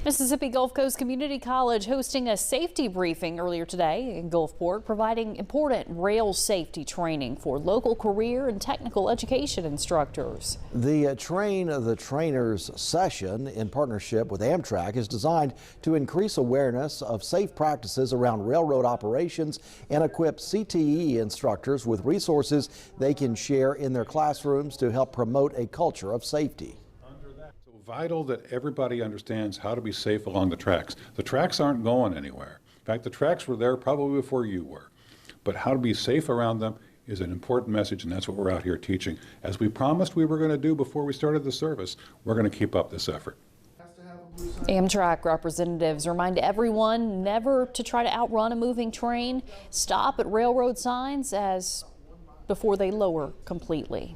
Mississippi Gulf Coast Community College hosting a safety briefing earlier today in Gulfport, providing important rail safety training for local career and technical education instructors. The Train the Trainers session in partnership with Amtrak is designed to increase awareness of safe practices around railroad operations and equip CTE instructors with resources they can share in their classrooms to help promote a culture of safety. Vital that everybody understands how to be safe along the tracks. The tracks aren't going anywhere. In fact, the tracks were there probably before you were. But how to be safe around them is an important message, and that's what we're out here teaching. As we promised we were going to do before we started the service, we're going to keep up this effort. Amtrak representatives remind everyone never to try to outrun a moving train. Stop at railroad signs before they lower completely.